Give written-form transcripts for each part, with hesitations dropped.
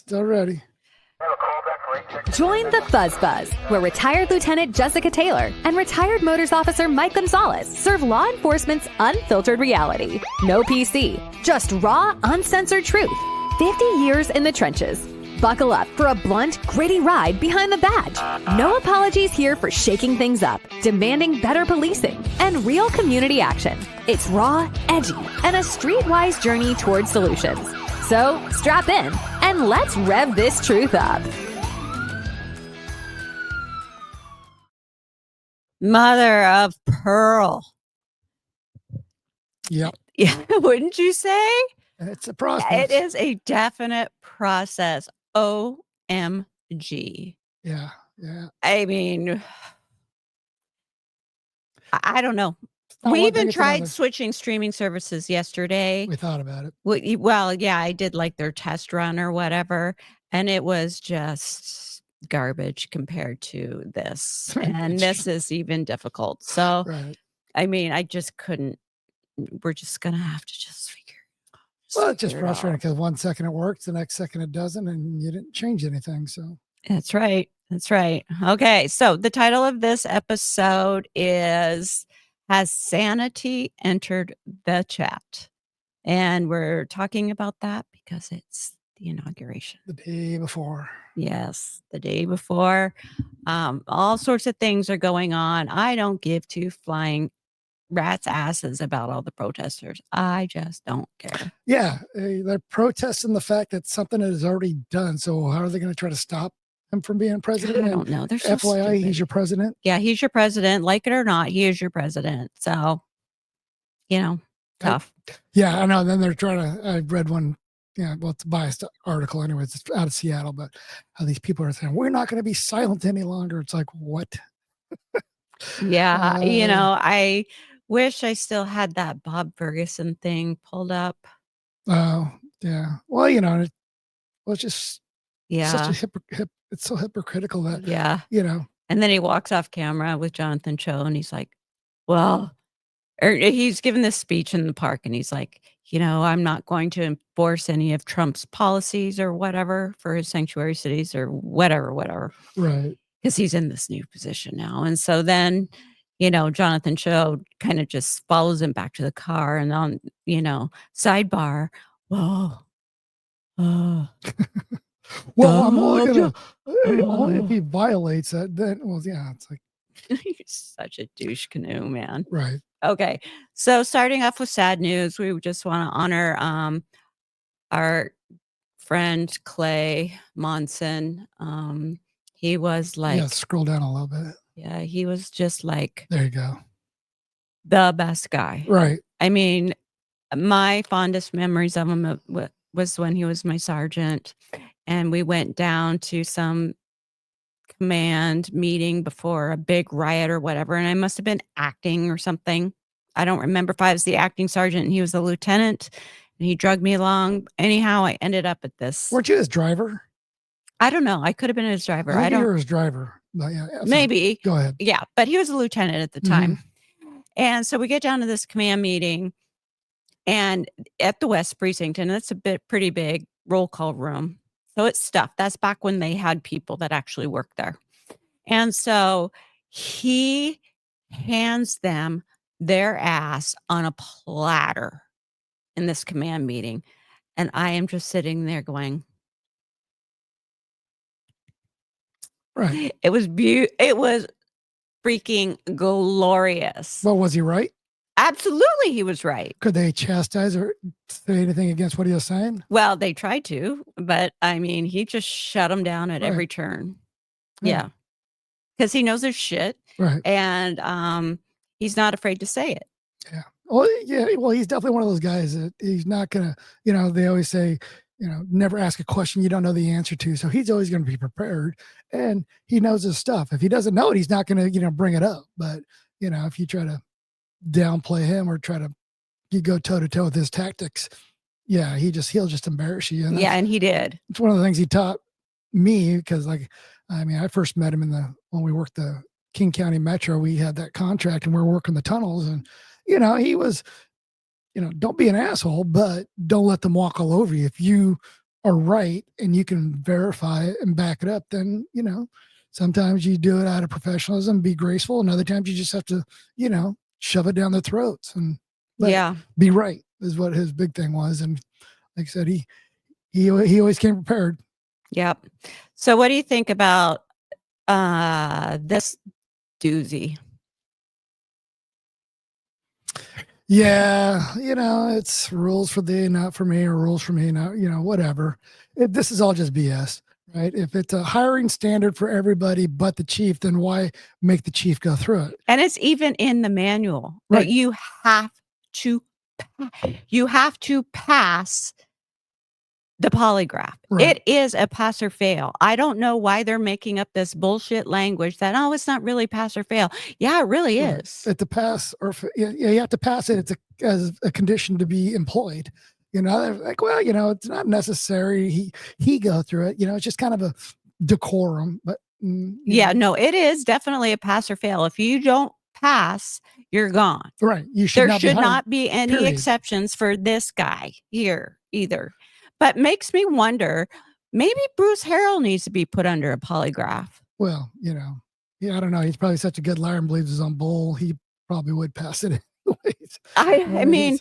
Still ready. Join the Fuzz Buzz, where retired Lieutenant Jessica Taylor and retired Motors Officer Mike Gonzalez serve law enforcement's unfiltered reality. No PC, just raw, uncensored truth. 50 years in the trenches. Buckle up for a blunt, gritty ride behind the badge. No apologies here for shaking things up, demanding better policing, and real community action. It's raw, edgy, and a streetwise journey towards solutions. So strap in and let's rev this truth up. Mother of pearl. Yep. Yeah, wouldn't you say? It's a process. It is a definite process. OMG. Yeah. Yeah. I mean, I don't know. Not We one even thing, it's tried another. switching streaming services yesterday. We thought about it. Well, yeah, I did like their test run or whatever, and it was just garbage compared to this. And this is even difficult. So, Right. I mean, I just couldn't. We're just going to have to just figure it out. Well, it's just figure it out. frustrating because 1 second it works, the next second it doesn't, and you didn't change anything. So That's right. That's right. Okay. So the title of this episode is Has Sanity Entered the Chat? And we're talking about that because it's the inauguration. the day before. Yes, the day before. All sorts of things are going on. I don't give two flying rats' asses about all the protesters. I just don't care. Yeah. They're protesting the fact that something is already done. So how are they going to try to stop him from being president? I don't know. They're so FYI, stupid. he's your president. Yeah, he's your president. Like it or not, he is your president. So, tough. Yeah, I know. And then they're trying to, I read one, well, it's a biased article anyways, it's out of Seattle, but how these people are saying, we're not going to be silent any longer. It's like, what? Yeah, I wish I still had that Bob Ferguson thing pulled up. Oh, yeah. Well, it's just such a it's so hypocritical that, Yeah. And then he walks off camera with Jonathan Cho and he's like, or he's giving this speech in the park and he's like, I'm not going to enforce any of Trump's policies or whatever for his sanctuary cities or whatever. right. Because he's in this new position now. And so then, Jonathan Cho kind of just follows him back to the car and on, sidebar. Whoa. Well, I'm only going to, only if he violates that, then, well, yeah, it's like. You're such a douche canoe, man. Right. Okay. So starting off with sad news, we just want to honor our friend Clay Monson. He was like, yeah, scroll down a little bit. Yeah, he was just like, there you go. The best guy. Right. I mean, my fondest memories of him was when he was my sergeant and we went down to some command meeting before a big riot or whatever. And I must have been acting or something. I don't remember if I was the acting sergeant and he was the lieutenant and he drugged me along. Anyhow, I ended up at this. Weren't you his driver? I don't know. I could have been his driver. I think you were his driver. But yeah, maybe. Go ahead. Yeah, but he was a lieutenant at the time. And so we get down to this command meeting and at the West Precinct, and it's pretty big roll call room. So it's stuffed. That's back when they had people that actually worked there. And so he hands them their ass on a platter in this command meeting. And I am just sitting there going, right. It was freaking glorious. Well, was he right? Absolutely, he was right. Could they chastise or say anything against what he was saying? Well, they tried to, but I mean, he just shut them down at every turn. Yeah. Because he knows his shit. Right. And he's not afraid to say it. Yeah. Well, yeah. Well, he's definitely one of those guys that he's not going to, they always say, never ask a question you don't know the answer to. So he's always going to be prepared and he knows his stuff. If he doesn't know it, he's not going to, bring it up. But, if you try to downplay him or try to go toe to toe with his tactics, yeah, he'll just embarrass you. And and he did. It's one of the things he taught me because, I first met him when we worked the King County Metro. We had that contract and we were working the tunnels, and he was, don't be an asshole, but don't let them walk all over you. If you are right and you can verify it and back it up, then, sometimes you do it out of professionalism, be graceful, and other times you just have to, shove it down their throats and be right is what his big thing was. And like I said, he always came prepared. Yep. So what do you think about this doozy? Yeah, it's rules for thee, not for me, or rules for me, not, whatever. This is all just BS, right? If it's a hiring standard for everybody but the chief, then why make the chief go through it? And it's even in the manual Right. that you have to pass the polygraph. Right. It is a pass or fail. I don't know why they're making up this bullshit language that, it's not really pass or fail. Yeah, it really is. At the pass you have to pass it. It's as a condition to be employed. They're like, well, it's not necessary. He go through it. It's just kind of a decorum. But no, it is definitely a pass or fail. If you don't pass, you're gone. Right. There should not be any exceptions for this guy here either. But makes me wonder, maybe Bruce Harrell needs to be put under a polygraph. Well, I don't know. He's probably such a good liar and believes his own bull. He probably would pass it anyways. I mean,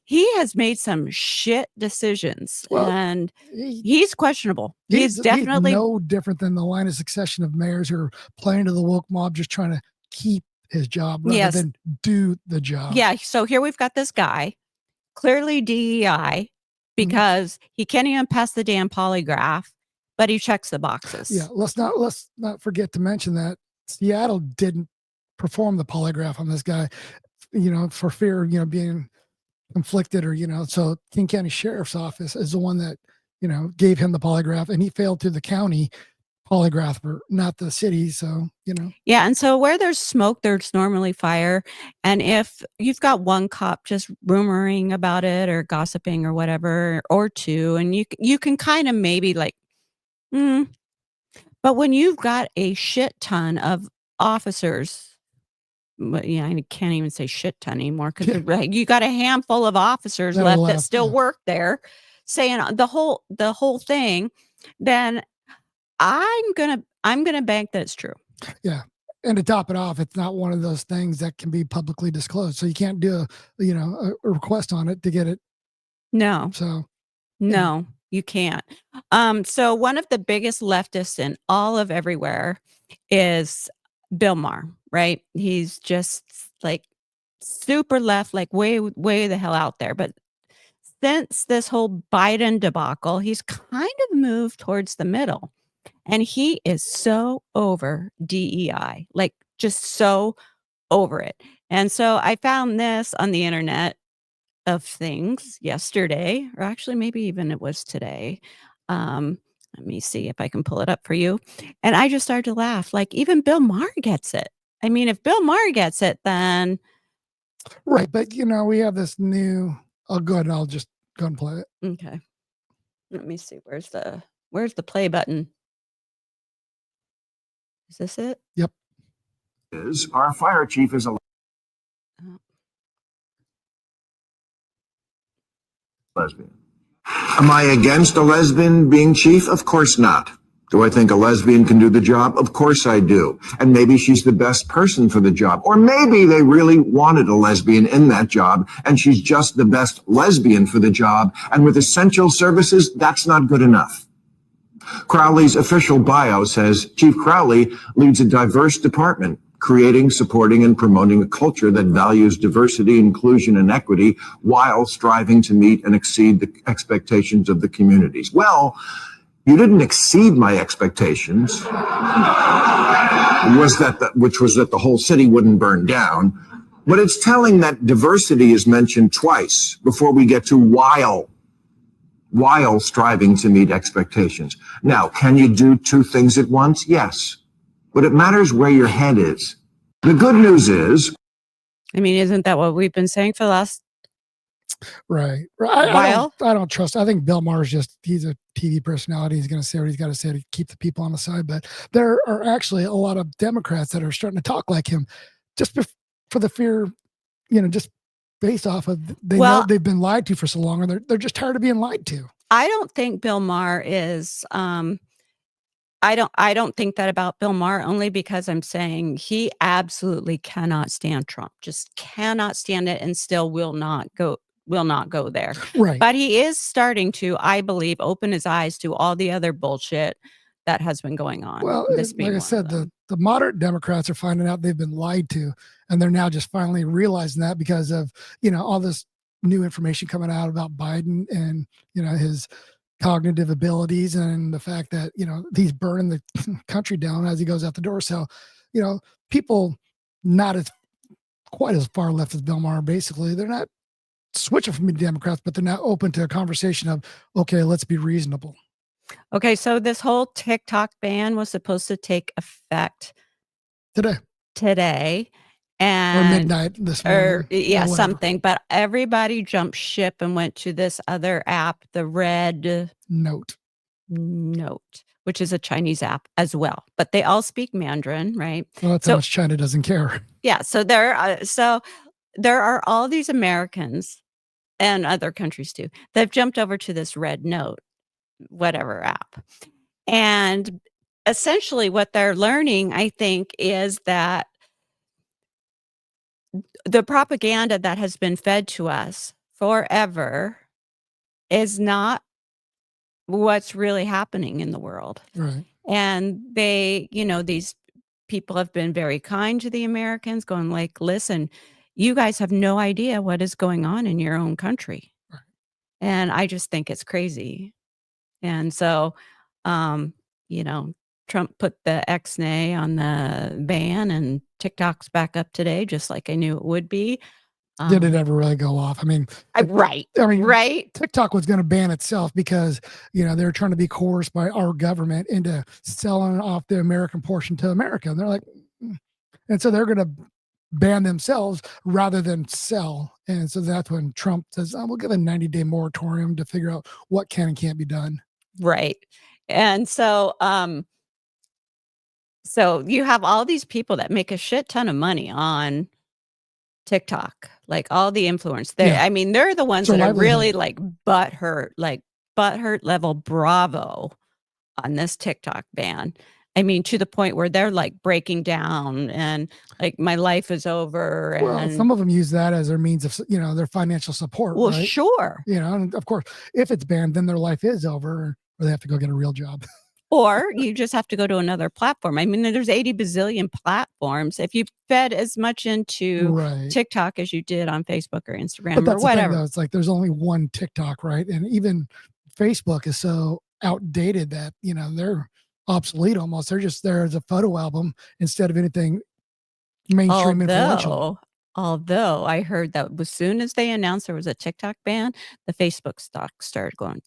he has made some shit decisions, and he's questionable. He's definitely no different than the line of succession of mayors who are playing to the woke mob, just trying to keep his job rather than do the job. Yeah. So here we've got this guy, clearly DEI, because he can't even pass the damn polygraph, but he checks the boxes. Yeah, let's not forget to mention that Seattle didn't perform the polygraph on this guy, for fear of, being conflicted or, so King County Sheriff's Office is the one that, gave him the polygraph, and he failed to the county polygraph, not the city. So, Yeah. And so where there's smoke, there's normally fire. And if you've got one cop just rumoring about it or gossiping or whatever, or two, and you can kind of maybe like, but when you've got a shit ton of officers, but I can't even say shit ton anymore because you got a handful of officers left that still work there saying the whole thing, then I'm gonna bank that it's true. Yeah. And to top it off, it's not one of those things that can be publicly disclosed. So you can't do a request on it to get it. No. So no, you can't. So one of the biggest leftists in all of everywhere is Bill Maher, right? He's just like super left, like way the hell out there. But since this whole Biden debacle, he's kind of moved towards the middle. And he is so over DEI, like just so over it. And so I found this on the internet of things yesterday, or actually maybe even it was today. Let me see if I can pull it up for you. And I just started to laugh. Like even Bill Maher gets it. I mean, if Bill Maher gets it, then. Right. But, we have this new, I'll go ahead and I'll just go and play it. Okay. Let me see. Where's the play button? Is this it? Yep. Our fire chief is a lesbian. Am I against a lesbian being chief? Of course not. Do I think a lesbian can do the job? Of course I do. And maybe she's the best person for the job. Or maybe they really wanted a lesbian in that job and she's just the best lesbian for the job. And with essential services, that's not good enough. Crowley's official bio says Chief Crowley leads a diverse department, creating, supporting, and promoting a culture that values diversity, inclusion, and equity while striving to meet and exceed the expectations of the communities. Well, you didn't exceed my expectations, which was that the whole city wouldn't burn down. But it's telling that diversity is mentioned twice before we get to while striving to meet expectations. Now, can you do two things at once? Yes. But it matters where your head is. The good news is... I mean, isn't that what we've been saying for the last... Right. While? I don't trust. I think Bill Maher's he's a TV personality. He's going to say what he's got to say to keep the people on the side. But there are actually a lot of Democrats that are starting to talk like him just for the fear, just based off of know they've been lied to for so long, and they're just tired of being lied to. I don't think Bill Maher is. I don't think that about Bill Maher, only because I'm saying he absolutely cannot stand Trump. Just cannot stand it, and still will not go there. Right. But he is starting to, I believe, open his eyes to all the other bullshit that has been going on. Well, This being like I one of said, them. the moderate Democrats are finding out they've been lied to, and they're now just finally realizing that because of all this new information coming out about Biden and his cognitive abilities and the fact that he's burning the country down as he goes out the door. So people not as quite as far left as Bill Maher, basically they're not switching from the Democrats, but they're now open to a conversation of, okay, let's be reasonable. Okay, so this whole TikTok ban was supposed to take effect Today today, or and midnight this morning. yeah, whatever. something. But everybody jumped ship and went to this other app, the Red Note. Note, which is a Chinese app as well. But they all speak Mandarin, right? Well, that's how much China doesn't care. Yeah, so there are all these Americans and other countries too that have jumped over to this Red Note, whatever app. And essentially what they're learning, I think, is that the propaganda that has been fed to us forever is not what's really happening in the world. Right. And these people have been very kind to the Americans, going like, listen, you guys have no idea what is going on in your own country. Right. And I just think it's crazy. And so, Trump put the X-nay on the ban, and TikTok's back up today, just like I knew it would be. Did it ever really go off? I mean, right. TikTok was going to ban itself because, they're trying to be coerced by our government into selling off the American portion to America. And they're like, and so they're going to ban themselves rather than sell. And so that's when Trump says, we'll give a 90-day moratorium to figure out what can and can't be done. Right. And so, so you have all these people that make a shit ton of money on TikTok, like all the influence. I mean, they're the ones that are really like butthurt level bravo on this TikTok ban. I mean, to the point where they're like breaking down and like, my life is over. Well, some of them use that as their means of, their financial support. Well, right? Sure. And of course, if it's banned, then their life is over, or they have to go get a real job. Or you just have to go to another platform. I mean, there's 80 bazillion platforms. If you fed as much into TikTok as you did on Facebook or Instagram or whatever. The thing, though. It's like there's only one TikTok, right? And even Facebook is so outdated that, they're obsolete almost. They're just there as a photo album instead of anything mainstream influential. Although I heard that as soon as they announced there was a TikTok ban, the Facebook stock started going.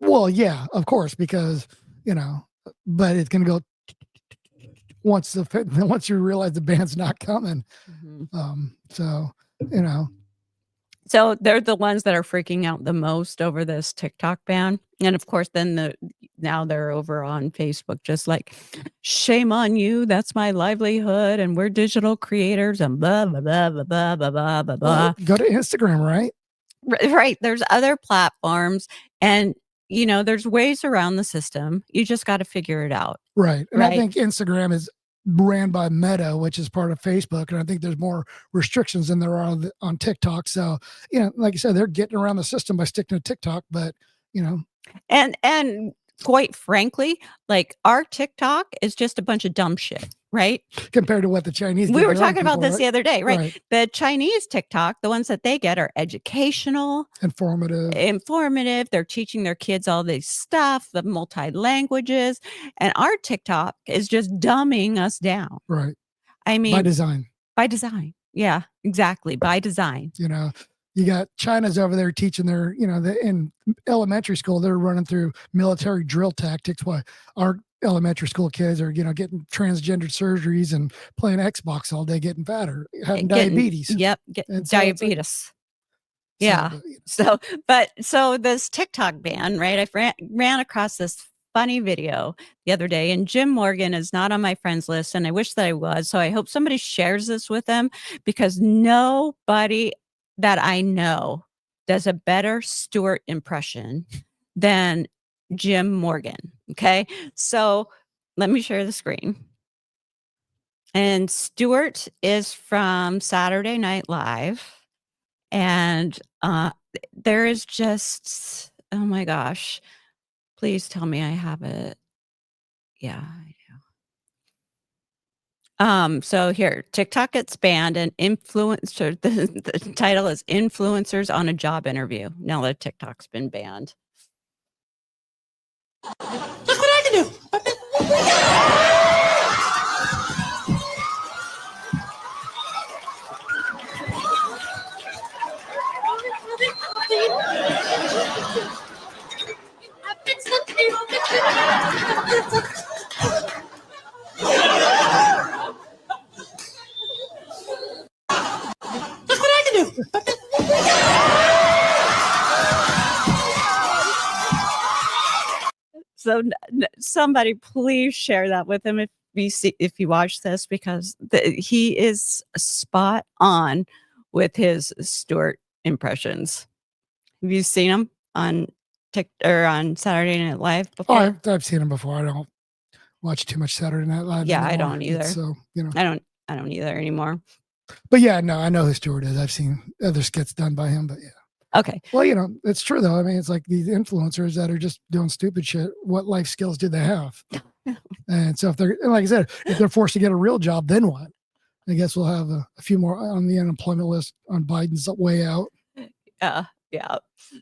Well, yeah, of course, because, but it's going to go once you realize the band's not coming. Mm-hmm. So they're the ones that are freaking out the most over this TikTok ban. And of course, then now they're over on Facebook, just like, shame on you. That's my livelihood. And we're digital creators and blah, blah, blah, blah, blah, blah, blah, blah, blah. Go to Instagram, right? Right. There's other platforms, and there's ways around the system. You just got to figure it out. Right. And I think Instagram is ran by Meta, which is part of Facebook. And I think there's more restrictions than there are on TikTok. So, like you said, they're getting around the system by sticking to TikTok, but, And quite frankly, like, our TikTok is just a bunch of dumb shit. Right? Compared to what the Chinese We were talking about this the other day, right? Right? The Chinese TikTok, the ones that they get are educational, informative. They're teaching their kids all this stuff, the multi-languages. And our TikTok is just dumbing us down. Right. I mean, by design. Yeah, exactly. By design. You got China's over there teaching their, in elementary school, they're running through military drill tactics. While our elementary school kids are, getting transgender surgeries and playing Xbox all day, getting fatter, having diabetes. Yep. Diabetes. So this TikTok ban, right? I ran across this funny video the other day, and Jim Morgan is not on my friends list, and I wish that I was. So I hope somebody shares this with them, because nobody that I know does a better Stewart impression than Jim Morgan. Okay. So let me share the screen. And Stewart is from Saturday Night Live. And there is just, oh my gosh. Please tell me I have it. Yeah, I do. So here, TikTok gets banned and influencer, the title is Influencers on a Job Interview. Now that TikTok's been banned. Look what I can do. I fixed the table. Look what I can do. So somebody please share that with him if you watch this, because he is spot on with his Stewart impressions. Have you seen him on on Saturday Night Live before? Oh, I've seen him before. I don't watch too much Saturday Night Live. Yeah, anymore. I don't either. So I don't either anymore. But yeah, no, I know who Stewart is. I've seen other skits done by him. But yeah. Okay. Well, it's true though. I mean, it's like these influencers that are just doing stupid shit. What life skills do they have? And so if they're, like I said, if they're forced to get a real job, then what? I guess we'll have a few more on the unemployment list on Biden's way out. Yeah.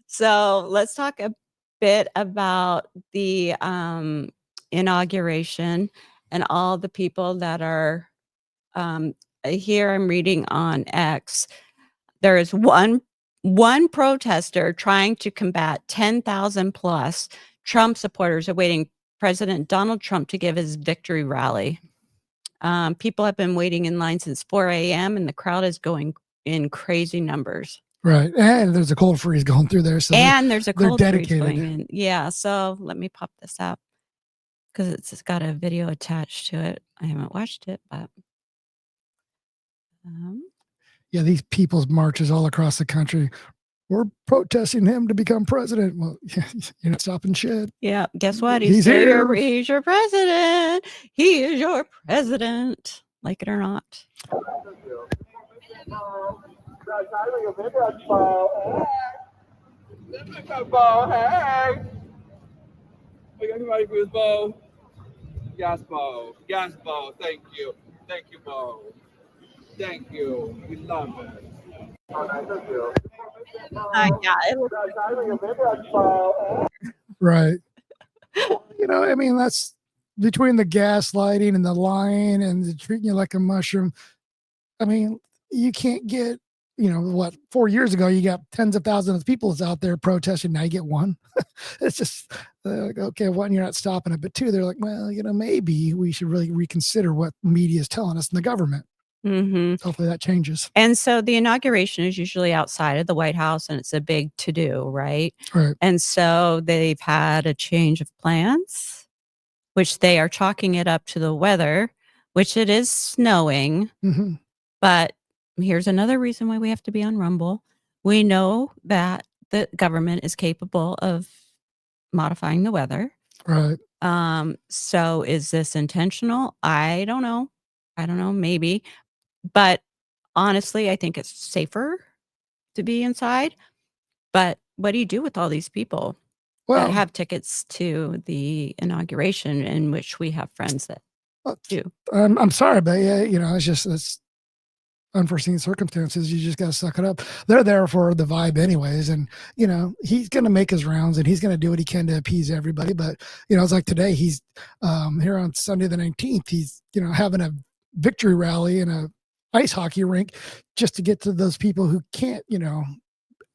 So let's talk a bit about the inauguration and all the people that are here. I'm reading on X. There is one protester trying to combat 10,000 plus Trump supporters awaiting President Donald Trump to give his victory rally. People have been waiting in line since 4 a.m. and the crowd is going in crazy numbers. Right. And there's a cold freeze going through there. So there's a cold freeze dedicated. going in. Yeah. So let me pop this up because it's got a video attached to it. I haven't watched it, but yeah, these people's marches all across the country. We're protesting him to become president. Well, you're not stopping shit. Yeah, guess what? He's here. He's your president. He is your president, like it or not. Hey. Everybody for his bow. Yes, bow. Yes, bow. Thank you. Thank you, bow. Thank you. We love it. Right. I mean, that's between the gaslighting and the lying and the treating you like a mushroom. I mean, you can't get, 4 years ago, you got tens of thousands of people out there protesting. Now you get one. It's just, like, okay, one, you're not stopping it. But two, they're like, well, maybe we should really reconsider what media is telling us in the government. Mm-hmm. Hopefully that changes. And so the inauguration is usually outside of the White House and it's a big to-do, right? Right. And so they've had a change of plans, which they are chalking it up to the weather, which it is snowing. Mm-hmm. But here's another reason why we have to be on Rumble. We know that the government is capable of modifying the weather. Right. So is this intentional? I don't know, maybe. But honestly, I think it's safer to be inside. But what do you do with all these people that have tickets to the inauguration, in which we have friends that do? I'm sorry, but yeah, it's unforeseen circumstances. You just got to suck it up. They're there for the vibe anyways. And, he's going to make his rounds and he's going to do what he can to appease everybody. But, it's like today he's here on Sunday the 19th, he's, having a victory rally in a ice hockey rink just to get to those people who can't,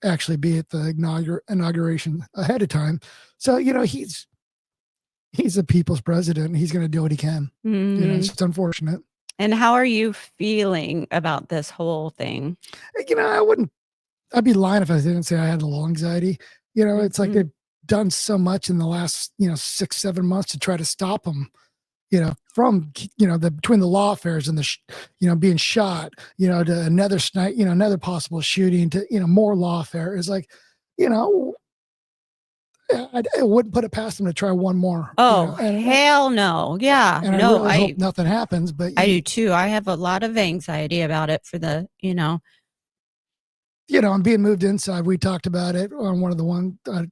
actually be at the inauguration ahead of time. So, he's a people's president and he's going to do what he can. Mm-hmm. It's unfortunate. And how are you feeling about this whole thing? I'd be lying if I didn't say I had a little anxiety. It's like they've done so much in the last, 6-7 months to try to stop him, from, between the lawfares and the, being shot, to another possible shooting to, more lawfare. It's like, you know, I wouldn't put it past him to try one more. Oh, and hell no. Yeah. and I No, really hope nothing happens. But I do too. I have a lot of anxiety about it for the, I'm being moved inside. We talked about it on one of the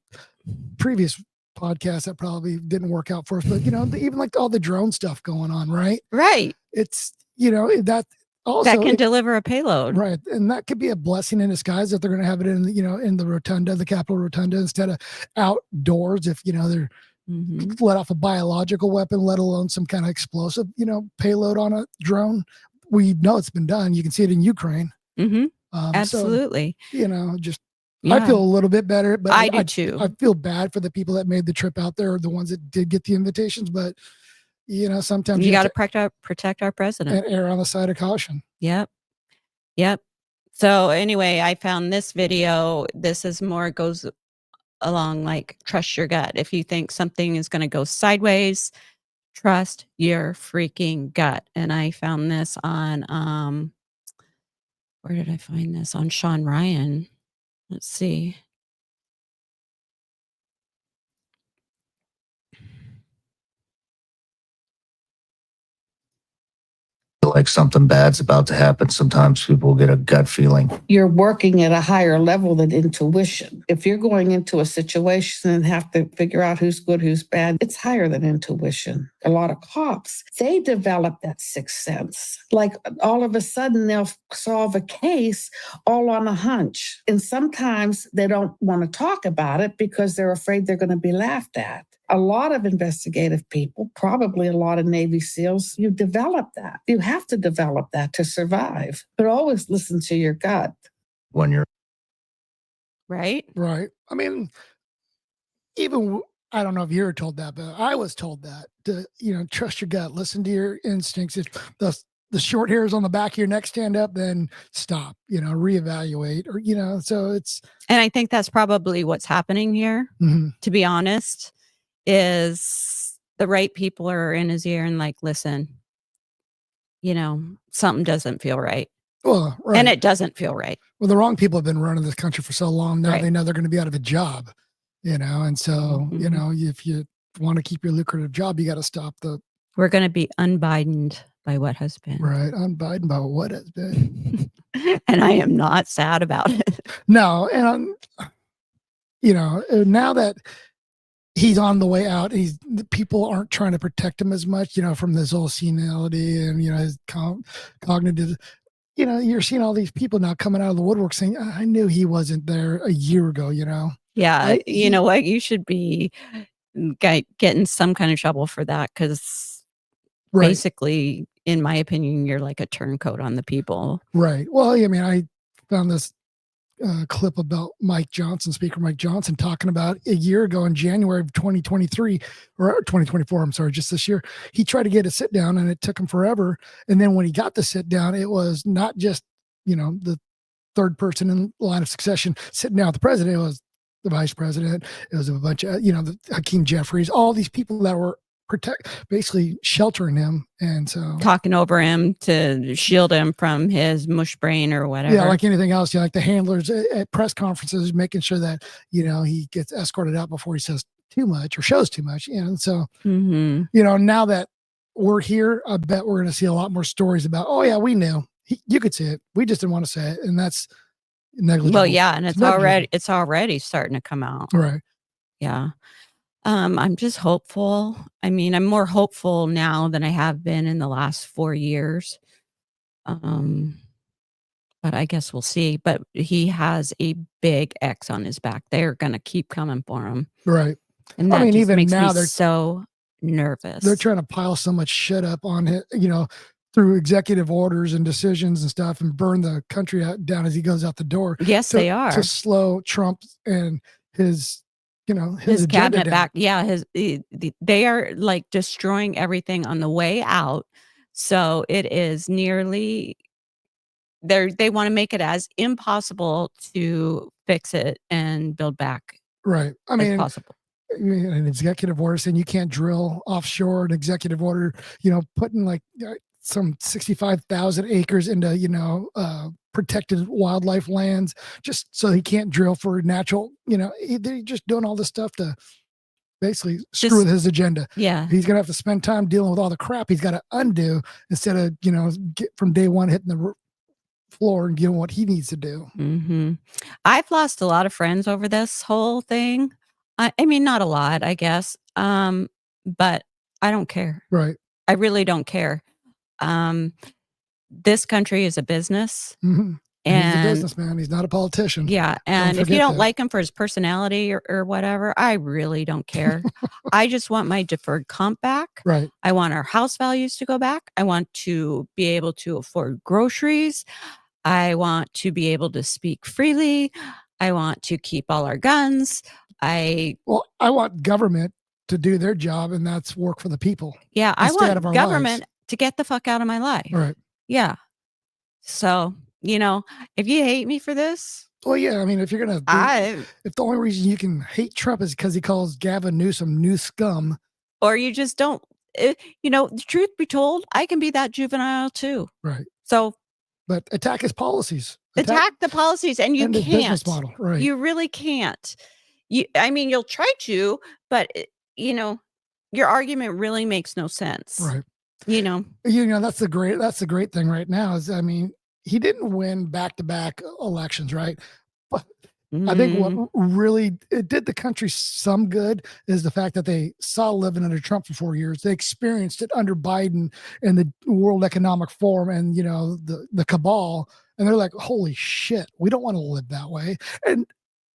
previous podcasts that probably didn't work out for us. But even like all the drone stuff going on, right? Right. It's that also That can deliver a payload. right, and that could be a blessing in disguise if they're going to have it in in the rotunda, the Capitol rotunda, instead of outdoors. If they're let off a biological weapon, let alone some kind of explosive payload on a drone. We know it's been done. You can see it in Ukraine. Absolutely. So, just I feel a little bit better, but I do too. I feel bad for the people that made the trip out there, or the ones that did get the invitations, but sometimes you got to protect our president and err on the side of caution. Yep. So anyway, I found this video. This is more goes along like trust your gut. If you think something is going to go sideways, trust your freaking gut. And I found this on where did I find this? On Sean Ryan. Let's see. Like something bad's about to happen. Sometimes people get a gut feeling. You're working at a higher level than intuition. If you're going into a situation and have to figure out who's good, who's bad, it's higher than intuition. A lot of cops, they develop that sixth sense. Like all of a sudden they'll solve a case all on a hunch. And sometimes they don't want to talk about it because they're afraid they're going to be laughed at. A lot of investigative people, probably a lot of Navy SEALs, you develop that. You have to develop that to survive. But always listen to your gut. When you're right. I mean, even I don't know if you were told that, but I was told that to trust your gut, listen to your instincts. If the short hairs on the back of your neck stand up, then stop. Reevaluate, or So it's. And I think that's probably what's happening here. To be honest. Is the right people are in his ear and like, listen, something doesn't feel right. Well, right. And it doesn't feel right. Well, the wrong people have been running this country for so long. Now they know they're going to be out of a job, and so, if you want to keep your lucrative job, you got to stop we're going to be unbidened by what has been. Right. Unbidened by what has been. And I am not sad about it. No. And now that he's on the way out, people aren't trying to protect him as much, from this whole senility and, his cognitive, you're seeing all these people now coming out of the woodwork saying, I knew he wasn't there a year ago, Yeah. You know what? You should be getting some kind of trouble for that. Cause basically, in my opinion, you're like a turncoat on the people. Right. Well, I found this clip about Speaker Mike Johnson, talking about a year ago in January of 2023 or 2024. I'm sorry, just this year. He tried to get a sit down and it took him forever. And then when he got the sit down, it was not just, the third person in line of succession sitting down with the president. It was the vice president. It was a bunch of, the Hakeem Jeffries, all these people that were basically sheltering him, and so talking over him to shield him from his mush brain or whatever. Yeah, like anything else, like the handlers at press conferences, making sure that he gets escorted out before he says too much or shows too much. And so now that we're here, I bet we're going to see a lot more stories about. Oh yeah, we knew. You could see it. We just didn't want to say it, and that's negligible. Well, yeah, and it's already starting to come out. Right. Yeah. I'm just hopeful. I mean, I'm more hopeful now than I have been in the last 4 years. But I guess we'll see. But he has a big X on his back. They're going to keep coming for him. Right. And that even makes now they're so nervous. They're trying to pile so much shit up on him, through executive orders and decisions and stuff, and burn the country down as he goes out the door. Yes, they are. To slow Trump and his cabinet down. back. Yeah. They are like destroying everything on the way out. So it is nearly they want to make it as impossible to fix it and build back. Right. I mean, possible. An executive order saying you can't drill offshore, an executive order, putting like some 65,000 acres into, protected wildlife lands just so he can't drill for natural, they're just doing all this stuff to basically screw with his agenda. Yeah. He's going to have to spend time dealing with all the crap he's got to undo instead of, get from day one hitting the floor and doing what he needs to do. Mm-hmm. I've lost a lot of friends over this whole thing. I mean, not a lot, I guess. But I don't care. Right. I really don't care. This country is a business. Mm-hmm. And he's a And businessman. He's not a politician. yeah, and if you forget don't that. like him for his personality or whatever, I really don't care. I just want my deferred comp back. Right. I want our house values to go back. I want to be able to afford groceries. I want to be able to speak freely. I want to keep all our guns. I want government to do their job, and that's work for the people. Yeah, I stay out want of our government lives. to get the fuck out of my life. Right. Yeah. So, if you hate me for this, Well, yeah. I mean, if you're going to, if the only reason you can hate Trump is because he calls Gavin Newsom new scum. Or you just don't, the truth be told, I can be that juvenile too. Right. So, but attack his policies. Attack the policies, and you and his can't. business model. Right. You really can't. You'll try to, but your argument really makes no sense. Right. That's the great thing right now is, I mean, he didn't win back-to-back elections, right? But I think what really it did the country some good is the fact that they saw living under Trump for 4 years. They experienced it under Biden and the World Economic Forum and, the cabal. And they're like, holy shit, we don't want to live that way. And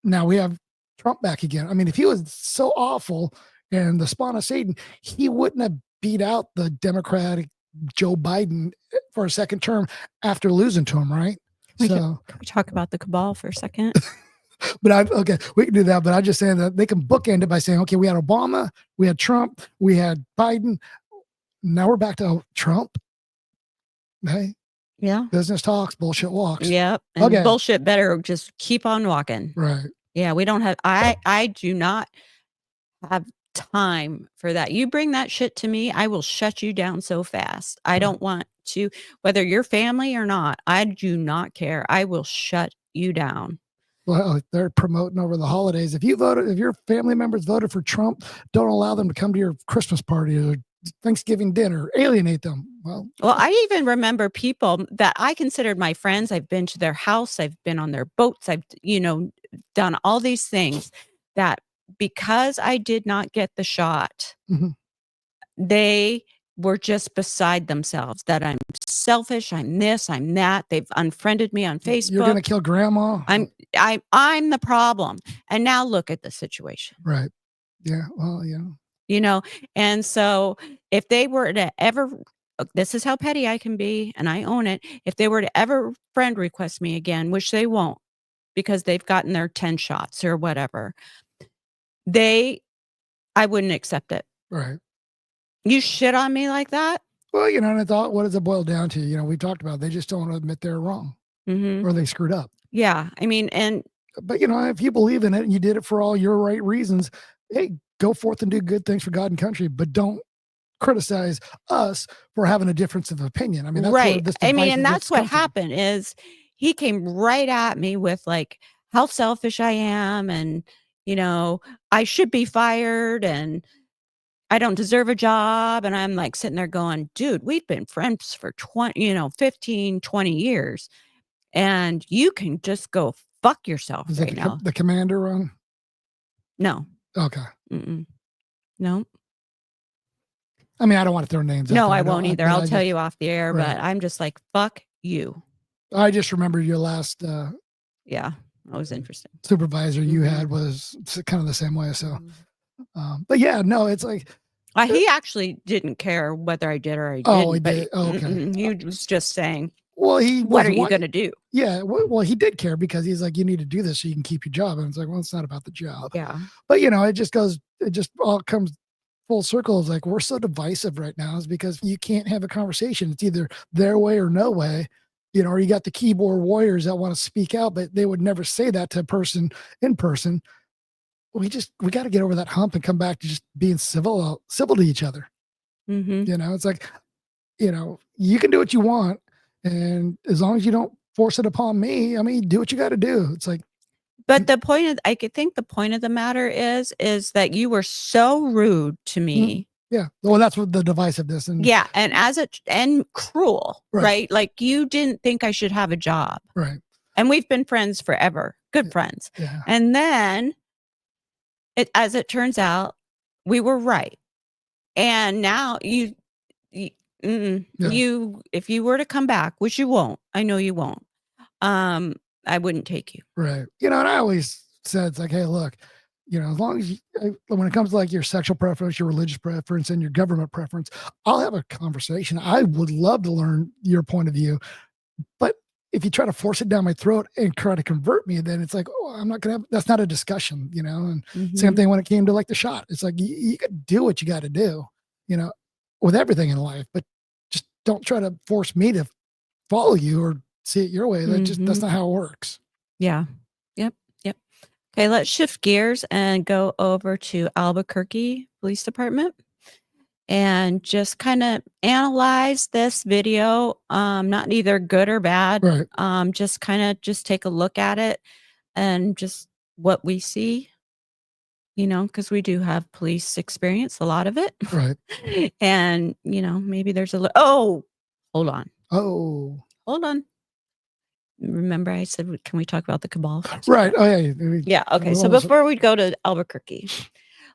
now we have Trump back again. I mean, if he was so awful and the spawn of Satan, he wouldn't have beat out the Democratic Joe Biden for a second term after losing to him, right? Can we talk about the cabal for a second? But we can do that. But I'm just saying that they can bookend it by saying, okay, we had Obama, we had Trump, we had Biden. Now we're back to Trump. Hey, yeah. Business talks, bullshit walks. Yep. And bullshit better just keep on walking. Right. Yeah. We don't have, I do not have time for that. You bring that shit to me, I will shut you down so fast. I don't want to, whether you're family or not, I do not care. I will shut you down. Well, they're promoting over the holidays. If your family members voted for Trump, don't allow them to come to your Christmas party or Thanksgiving dinner, alienate them. Well, I even remember people that I considered my friends. I've been to their house. I've been on their boats. I've, done all these things that because I did not get the shot, they were just beside themselves that I'm selfish. I'm this, I'm that. They've unfriended me on Facebook. You're going to kill grandma. I'm the problem. And now look at the situation. Right. Yeah. Well, yeah. And so if they were to ever, this is how petty I can be, and I own it. If they were to ever friend request me again, which they won't, because they've gotten their 10 shots or whatever, I wouldn't accept it. Right. You shit on me like that? Well, and I thought, what does it boil down to? We talked about, they just don't want to admit they're wrong or they screwed up. Yeah. I mean, but if you believe in it and you did it for all your right reasons, hey, go forth and do good things for God and country, but don't criticize us for having a difference of opinion. I mean, that's right. and that's what happened is he came right at me with like how selfish I am and, I should be fired and I don't deserve a job. And I'm like sitting there going, dude, we've been friends for 15, 20 years and you can just go fuck yourself Is right now. The commander run? No. Okay. No. I mean, I don't want to throw names out No, there. I won't either. I'll tell you off the air, right. but I'm just like, fuck you. I just remember your last yeah, that was interesting. Supervisor you had was kind of the same way. So but yeah, no, it's like he actually didn't care whether I did or I didn't. Oh, he did. Okay. He was just saying, well, what are you going to do? Yeah. Well, he did care because he's like, you need to do this so you can keep your job. And it's like, well, it's not about the job. Yeah. But it just all comes full circle. It's like, we're so divisive right now is because you can't have a conversation. It's either their way or no way, or you got the keyboard warriors that want to speak out, but they would never say that to a person in person. We got to get over that hump and come back to just being civil to each other. It's like, you can do what you want. And as long as you don't force it upon me. I mean, do what you got to do. It's like, But the point of, I could think the point of the matter is that you were so rude to me. yeah. Well, that's what the divisiveness and Yeah. And cruel, Right. right? Like you didn't think I should have a job. right. And we've been friends forever. Good friends. Yeah. And then as it turns out, we were right. And now you if you were to come back, which you won't, I know you won't. I wouldn't take you. Right. And I always said, it's like, hey, look, as long as when it comes to like your sexual preference, your religious preference, and your government preference, I'll have a conversation. I would love to learn your point of view. But if you try to force it down my throat and try to convert me, then it's like, oh, I'm not going to have, that's not a discussion, And same thing when it came to like the shot. It's like, you could do what you got to do, with everything in life, but just don't try to force me to follow you or see it your way. That's not how it works. Yeah. Yep. Okay, let's shift gears and go over to Albuquerque Police Department and just kind of analyze this video. Not either good or bad. Right. Just kind of just take a look at it and just what we see, because we do have police experience, a lot of it. Right. And, maybe there's a little, hold on. Oh, Hold on. Remember I said, can we talk about the cabal? right. Oh, yeah. Yeah. Okay. So before we go to Albuquerque,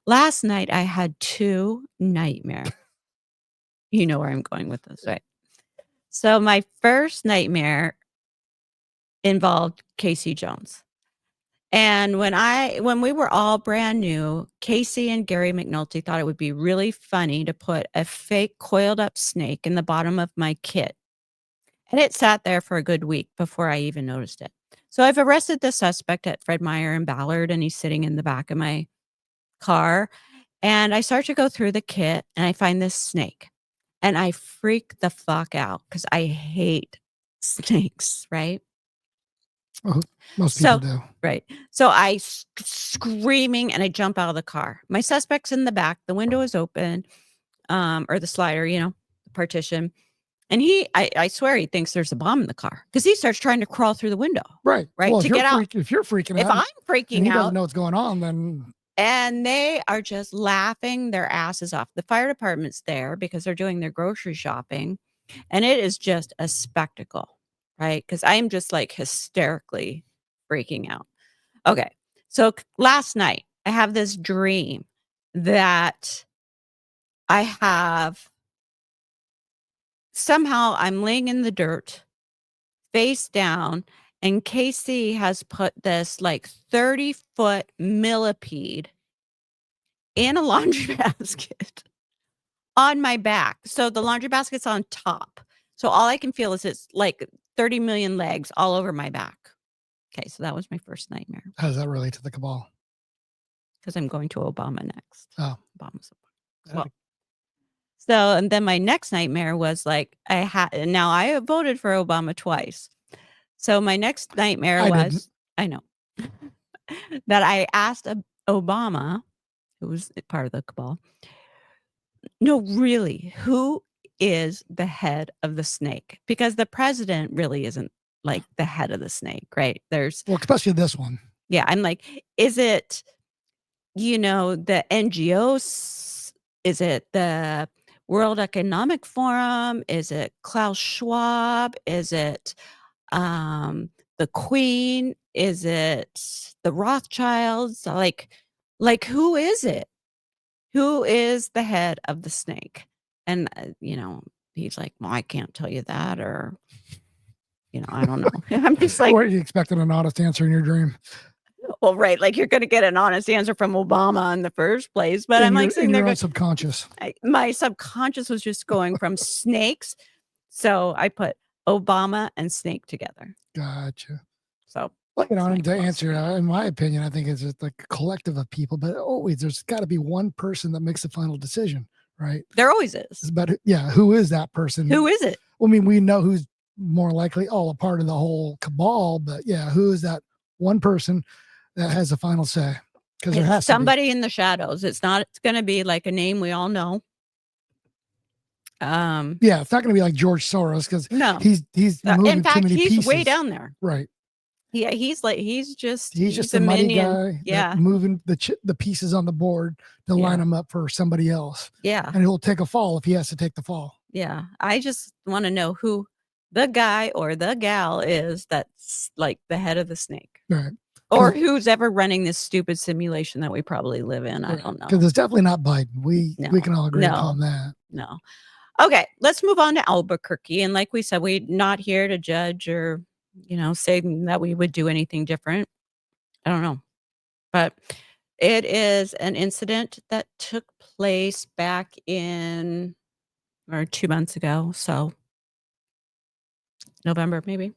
last night I had 2 nightmares. You know where I'm going with this, right? So my first nightmare involved Casey Jones. And when we were all brand new, Casey and Gary McNulty thought it would be really funny to put a fake coiled up snake in the bottom of my kit. And it sat there for a good week before I even noticed it. So I've arrested the suspect at Fred Meyer and Ballard, and he's sitting in the back of my car. And I start to go through the kit, and I find this snake. And I freak the fuck out because I hate snakes, right? Oh, most people do. Right. So I screaming, and I jump out of the car. My suspect's in the back. The window is open, or the slider, the partition. And I swear he thinks there's a bomb in the car because he starts trying to crawl through the window. Right. Well, to get out. If you're freaking out. If I'm freaking and he out. doesn't know what's going on, then. And they are just laughing their asses off. The fire department's there because they're doing their grocery shopping. And it is just a spectacle, right? Because I'm just like hysterically freaking out. Okay. So last night, I have this dream that I have. Somehow I'm laying in the dirt, face down, and Casey has put this like 30-foot millipede in a laundry basket on my back. So the laundry basket's on top. So all I can feel is it's like 30 million legs all over my back. Okay, so that was my first nightmare. How does that relate to the cabal? Because I'm going to Obama next. Oh. Obama's well. So, and then my next nightmare was like, now I have voted for Obama twice. So my next nightmare I know, that I asked Obama, who was part of the cabal, no, really, who is the head of the snake? Because the president really isn't like the head of the snake, right? Well, especially this one. Yeah. I'm like, is it, the NGOs? Is it the World Economic Forum? Is it Klaus Schwab? Is it the Queen? Is it the Rothschilds? Like who is it? Who is the head of the snake? And he's like, well, I can't tell you that, or I don't know. I'm just like, what are you expecting an honest answer in your dream? Well, right, like you're going to get an honest answer from Obama in the first place, but I'm like sitting there going, subconscious. My subconscious was just going from snakes, so I put Obama and snake together. Gotcha. So, and to answer, in my opinion, I think it's just like a collective of people, but always there's got to be one person that makes the final decision, right? There always is. But yeah, who is that person? Who is it? Well, I mean, we know who's more likely all a part of the whole cabal, but yeah, who is that one person that has the final say? Because there has somebody in the shadows. It's going to be like a name we all know. Yeah, it's not going to be like George Soros because No. he's moving In too fact, many he's pieces. way down there. Right. Yeah, he's just a money minion. guy. Yeah. Moving the pieces on the board to line them up for somebody else. Yeah. And he'll take a fall if he has to take the fall. Yeah. I just want to know who the guy or the gal is that's like the head of the snake. Right. Or who's ever running this stupid simulation that we probably live in. I don't know. Because it's definitely not Biden. We can all agree upon that. No. Okay, let's move on to Albuquerque. And like we said, we're not here to judge or, say that we would do anything different. I don't know. But it is an incident that took place back in, or 2 months ago. So November, maybe.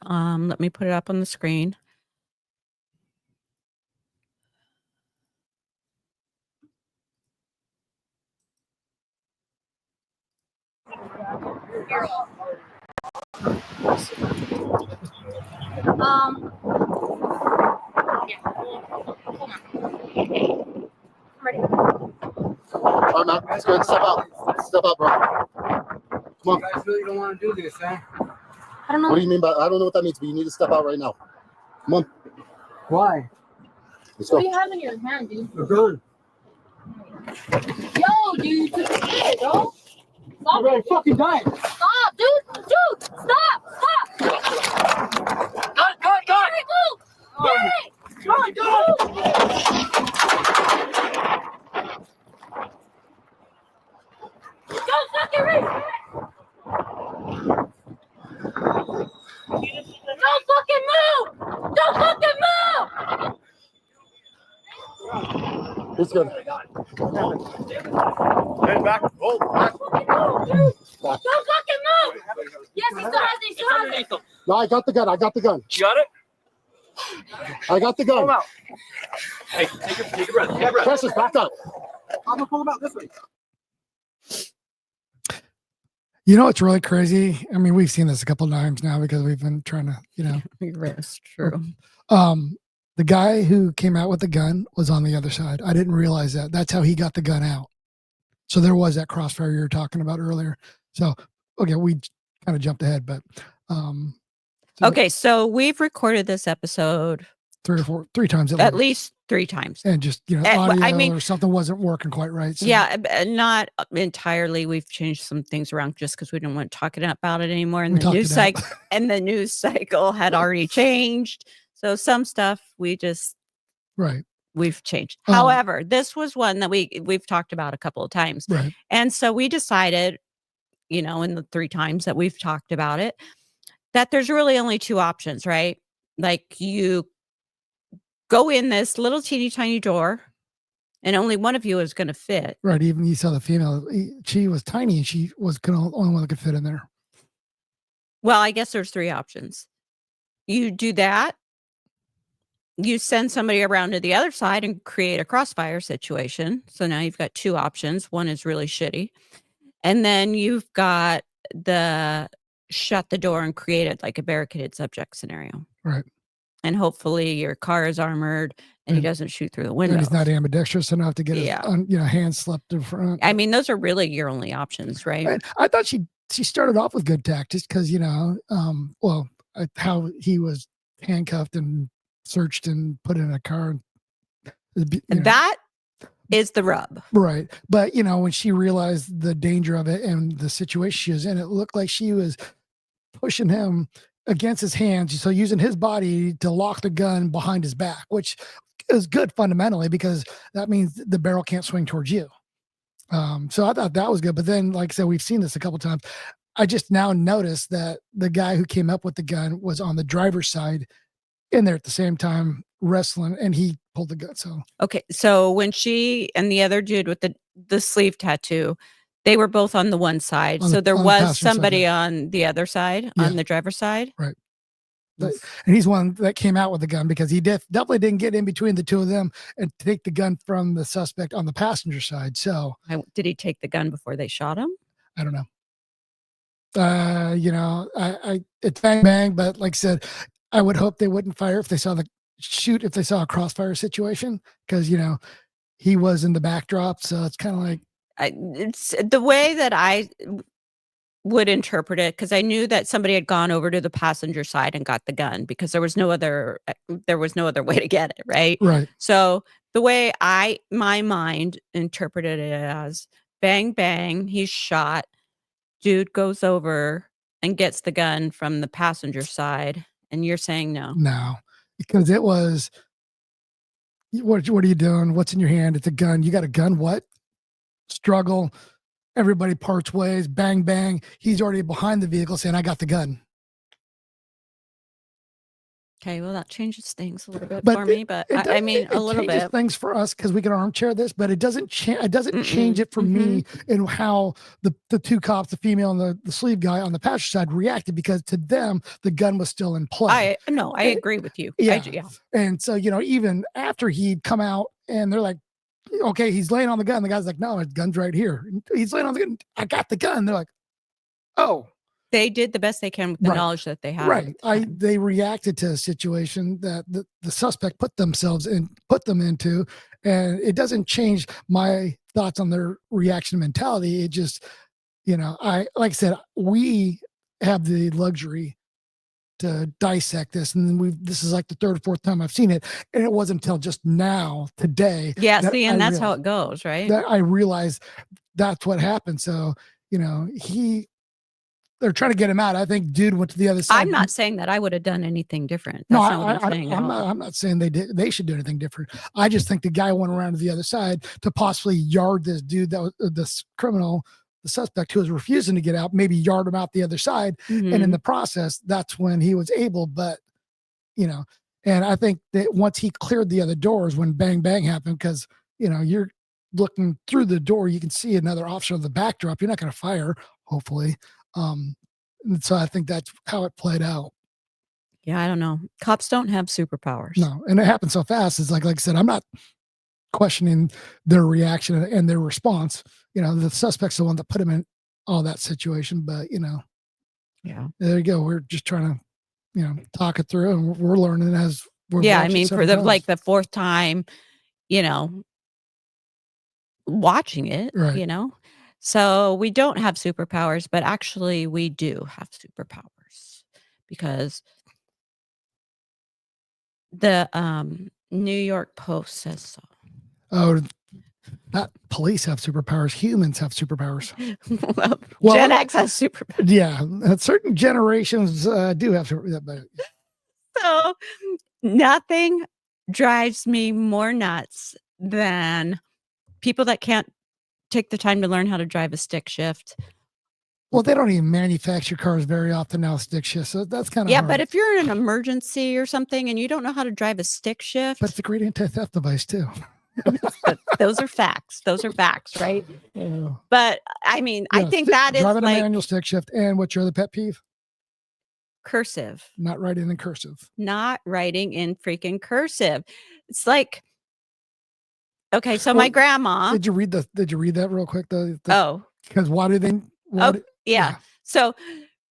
Let me put it up on the screen. Ready. All right, man. That's good. Step out. Step out, bro. Come on. You guys really don't want to do this, huh? I don't know. What do you mean by I don't know what that means, but you need to step out right now. Come on. Why? Let's What go. do you have in your hand, dude? A gun. Yo, dude, just it, bro. Stop You're it. fucking dying. Stop, dude. Dude, stop. Stop. Gun. Hey, move. Hey. Don't fucking reach. Don't fucking move. Don't fucking move. It's good. Head back. Hold back. Fucking move, dude. Don't fucking move. Yes, he still has it. No, I got the gun. You got it? I got the Pull him gun. out. Hey, take a breath. Take a breath. Precious, back up. I'm gonna pull him out this way. You know what's really crazy? I mean, we've seen this a couple of times now because we've been trying to, It's true. The guy who came out with the gun was on the other side. I didn't realize that. That's how he got the gun out. So there was that crossfire you were talking about earlier. So, okay, we kind of jumped ahead, but Okay, so we've recorded this episode three times at least 3 times. and just audio or something wasn't working quite right. So. Yeah, not entirely. We've changed some things around just because we didn't want to talk about it anymore. And the news cycle had already changed. So some stuff we've changed. However, this was one that we've talked about a couple of times. Right. And so we decided, in the 3 times that we've talked about it, that there's really only 2 options, right? Like you go in this little teeny tiny door and only one of you is going to fit. Right. Even you saw the female, she was tiny and she was the only one that could fit in there. Well, I guess there's 3 options. You do that. You send somebody around to the other side and create a crossfire situation. So now you've got 2 options. One is really shitty. And then you've got the shut the door and create it like a barricaded subject scenario. Right. And hopefully your car is armored and he doesn't shoot through the window. And he's not ambidextrous enough to get his hand slapped in front. I mean, those are really your only options, right? And I thought she started off with good tactics because, how he was handcuffed and searched and put in a car. That is the rub. Right. But, when she realized the danger of it and the situation she was in, it looked like she was pushing him against his hands. So using his body to lock the gun behind his back, which is good fundamentally because that means the barrel can't swing towards you. So I thought that was good. But then, like I said, we've seen this a couple of times. I just now noticed that the guy who came up with the gun was on the driver's side in there at the same time wrestling, and he pulled the gun. So okay, so when she and the other dude with the sleeve tattoo, they were both on the one side. So there was somebody on the other side, on the driver's side. Right. And he's one that came out with the gun because he definitely didn't get in between the two of them and take the gun from the suspect on the passenger side. So did he take the gun before they shot him? I don't know. It's bang bang, but like I said, I would hope they wouldn't fire if they saw if they saw a crossfire situation, because he was in the backdrop, so it's kind of like It's the way that I would interpret it, because I knew that somebody had gone over to the passenger side and got the gun, because there was no other way to get it, right? Right. So the way my mind interpreted it as bang bang, he's shot, dude goes over and gets the gun from the passenger side, and you're saying no. No, because it was, what are you doing? What's in your hand? It's a gun. You got a gun? What? Struggle. Everybody parts ways. Bang, bang. He's already behind the vehicle saying, I got the gun. Okay, well, that changes things a little bit But for me, but I mean, a little changes bit. things for us because we can armchair this, but it doesn't change it for me in how the two cops, the female and the sleeve guy on the passenger side reacted, because to them, the gun was still in play. I agree with you. Yeah. Yeah. And so, even after he'd come out and they're like, okay, he's laying on the gun. The guy's like, no, his gun's right here. He's laying on the gun. I got the gun. They're like, oh. They did the best they can with the knowledge that they had. Right. They reacted to a situation that the suspect put them into, and it doesn't change my thoughts on their reaction mentality. It just, like I said, we have the luxury to dissect this, and this is like the third or fourth time I've seen it, and it wasn't until just now, today. Yeah, see, and that's how it goes, right? That I realized that's what happened. So, they're trying to get him out. I think dude went to the other side. I'm not saying that I would have done anything different. That's not what I'm saying. I'm not saying they should do anything different. I just think the guy went around to the other side to possibly yard this dude, that was this criminal, the suspect who was refusing to get out, maybe yard him out the other side. And in the process, that's when he was able, but and I think that once he cleared the other doors, when bang, bang happened, because, you're looking through the door, you can see another officer on the backdrop. You're not going to fire, hopefully. And so I think that's how it played out. Yeah, I don't know. Cops don't have superpowers. No, and it happened so fast. It's like I said, I'm not questioning their reaction and their response. The suspect's the one that put him in all that situation, but yeah, there you go. We're just trying to, talk it through, and we're learning as we're. Yeah, I mean, for the fourth time, watching it, right. So we don't have superpowers, but actually we do have superpowers, because the New York Post says so. Oh, not police have superpowers. Humans have superpowers. Well, Gen X has superpowers. Yeah, certain generations do have superpowers. So nothing drives me more nuts than people that can't take the time to learn how to drive a stick shift. Well, they don't even manufacture cars very often now, stick shift. So that's kind of hard. But if you're in an emergency or something and you don't know how to drive a stick shift. But it's a great anti-theft device too. Those are facts. Those are facts, right? Yeah. But I mean, I think that is driving like a manual stick shift. And what's your other pet peeve? Cursive. Not writing in cursive. Not writing in freaking cursive. It's like, okay, so my grandma. Did you read that real quick? Because why do they? Yeah. So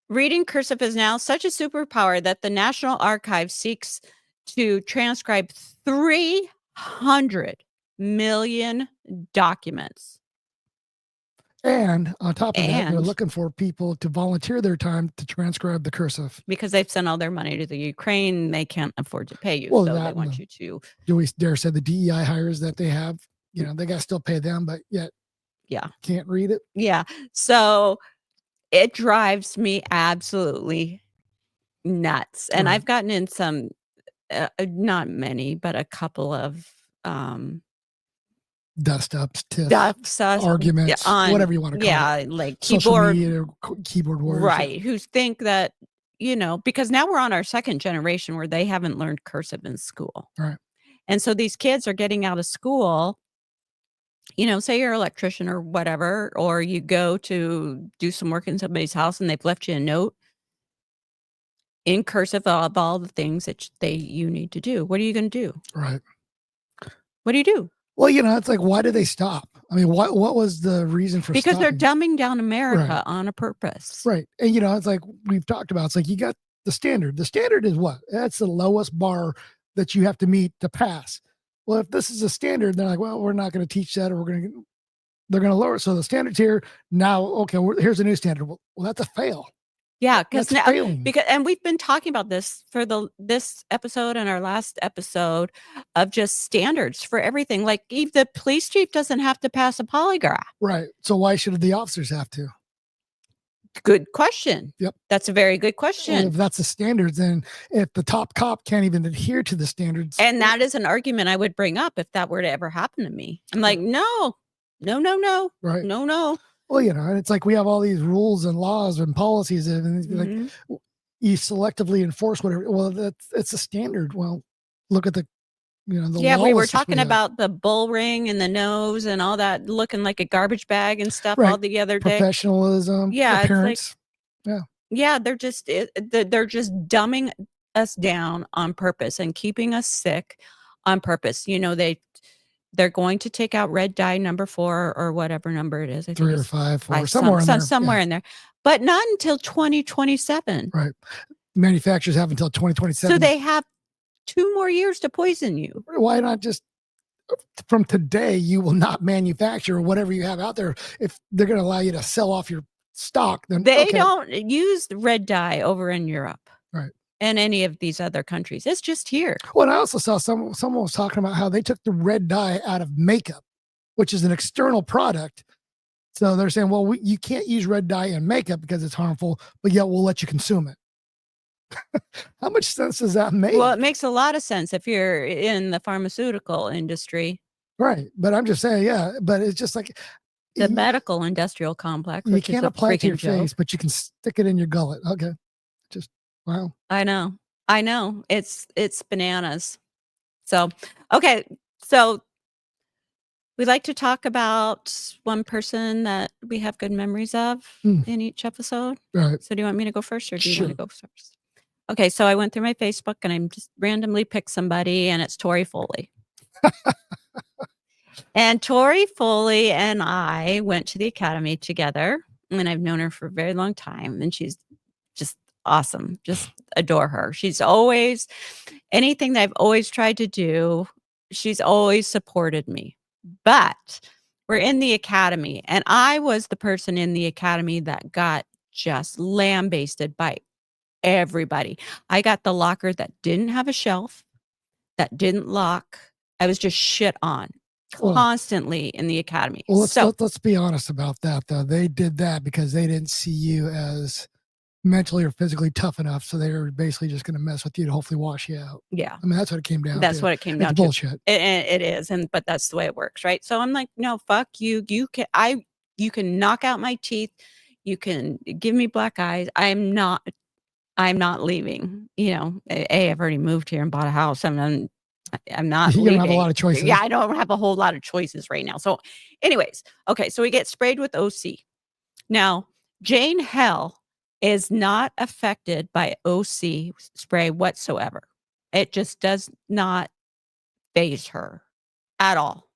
reading cursive is now such a superpower that the National Archives seeks to transcribe 300 million documents. And on top of that, they're looking for people to volunteer their time to transcribe the cursive. Because they've sent all their money to the Ukraine. They can't afford to pay you. Well, so they want you to. Do we dare say the DEI hires that they have? They got to still pay them, but yet can't read it. Yeah. So it drives me absolutely nuts. And I've gotten in some, not many, but a couple of dust-ups, arguments, whatever you want to call it. Yeah, like keyboard warriors. Right. Who think that, because now we're on our second generation where they haven't learned cursive in school. Right. And so these kids are getting out of school, say you're an electrician or whatever, or you go to do some work in somebody's house and they've left you a note in cursive of all the things that you need to do. What are you going to do? Right. What do you do? Well, it's like, why did they stop? I mean, what was the reason for Because stopping? they're dumbing down America on a purpose. Right. And, it's like we've talked about, it's like you got the standard. The standard is what? That's the lowest bar that you have to meet to pass. Well, if this is a standard, they're like, well, we're not going to teach that, or we're going to they're going to lower. So the standards here now, okay, here's a new standard. Well, that's a fail. Yeah, because That's now failing. and we've been talking about this for this episode and our last episode of just standards for everything. Like if the police chief doesn't have to pass a polygraph. Right. So why should the officers have to? Good question. Yep. That's a very good Well, question. if that's the standards, then if the top cop can't even adhere to the standards. And that is an argument I would bring up if that were to ever happen to me. I'm like, no. Right. No. Well, and it's like we have all these rules and laws and policies, and like you selectively enforce whatever. Well, it's a standard. Well, look at the we were talking about the bull ring and the nose and all that looking like a garbage bag and stuff all the other day. Professionalism, appearance. Yeah, they're just dumbing us down on purpose and keeping us sick on purpose. They're going to take out red dye number 4 or whatever number it is. I think 3 or 5, 4, somewhere in there. Somewhere in there, but not until 2027. Right. Manufacturers have until 2027. So they have 2 more years to poison you. Why not just from today? You will not manufacture whatever you have out there. If they're going to allow you to sell off your stock, then they don't use red dye over in Europe. Right. And any of these other countries. It's just here. Well, and I also saw someone was talking about how they took the red dye out of makeup, which is an external product. So they're saying, well, you can't use red dye in makeup because it's harmful, but yet we'll let you consume it. How much sense does that make? Well, it makes a lot of sense if you're in the pharmaceutical industry. Right. But I'm just saying, but it's just like the medical industrial complex. You can't apply it to your face, but you can stick it in your gullet. Okay. Just wow. I know. It's bananas. So, okay. So we like to talk about one person that we have good memories of in each episode. Right. So do you want me to go first or do you want to go first? Okay. So I went through my Facebook and I'm just randomly picked somebody and it's Tori Foley. And Tori Foley and I went to the academy together and I've known her for a very long time and she's just awesome. Just adore her. She's always, anything that I've always tried to do, she's always supported me. But we're in the academy and I was the person in the academy that got just lambasted by everybody. I got the locker that didn't have a shelf, that didn't lock. I was just shit on constantly in the academy. Well, let's be honest about that, though. They did that because they didn't see you as mentally or physically tough enough, so they were basically just going to mess with you to hopefully wash you out. Yeah, I mean that's what it came down. That's to. what it came down it's to. Bullshit. It is, but that's the way it works, right? So I'm like, no, fuck you. You can knock out my teeth. You can give me black eyes. I'm not leaving. I've already moved here and bought a house. I'm not you leaving. don't have a lot of choices. Yeah, I don't have a whole lot of choices right now. So anyways, okay, so we get sprayed with OC. Now, Jane Hell is not affected by OC spray whatsoever. It just does not faze her at all.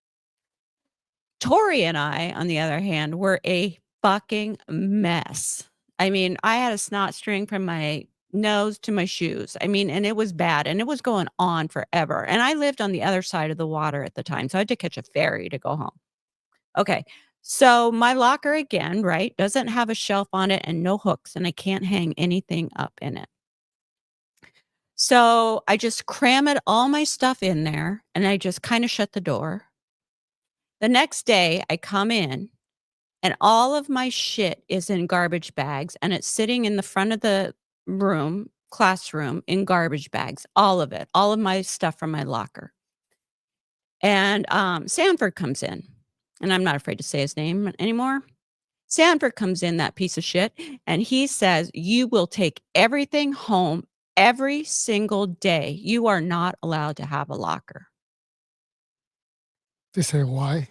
Tori and I, on the other hand, were a fucking mess. I mean, I had a snot string from my nose to my shoes. I mean, and it was bad and it was going on forever. And I lived on the other side of the water at the time. So I had to catch a ferry to go home. Okay. So my locker again, right, doesn't have a shelf on it and no hooks and I can't hang anything up in it. So I just cram all my stuff in there and I just kind of shut the door. The next day I come in and all of my shit is in garbage bags and it's sitting in the front of the classroom in garbage bags, all of it, all of my stuff from my locker. And Sanford comes in, and I'm not afraid to say his name anymore. Sanford comes in, that piece of shit, and he says, you will take everything home every single day. You are not allowed to have a locker. They say why?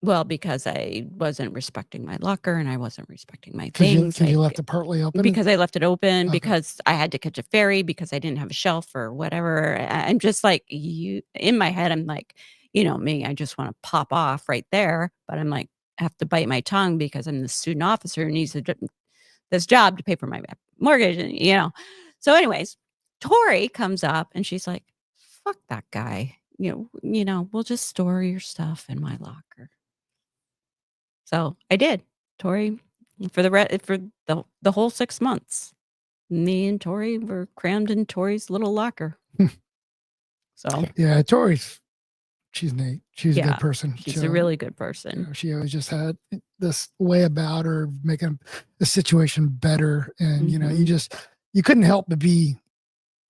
Well, because I wasn't respecting my locker and I wasn't respecting my things. Because you left it partly open? Because I left it open, because I had to catch a ferry, because I didn't have a shelf or whatever. I'm just like, in my head, I'm like, me, I just want to pop off right there. But I'm like, I have to bite my tongue because I'm the student officer who needs this job to pay for my mortgage. And, So anyways, Tori comes up and she's like, fuck that guy. We'll just store your stuff in my locker. So I did, Tori, for the whole 6 months. Me and Tori were crammed in Tori's little locker. So Yeah, Tori's she's neat. She's a yeah, good person. she's a really good person. She always just had this way about her making the situation better, and you couldn't help but be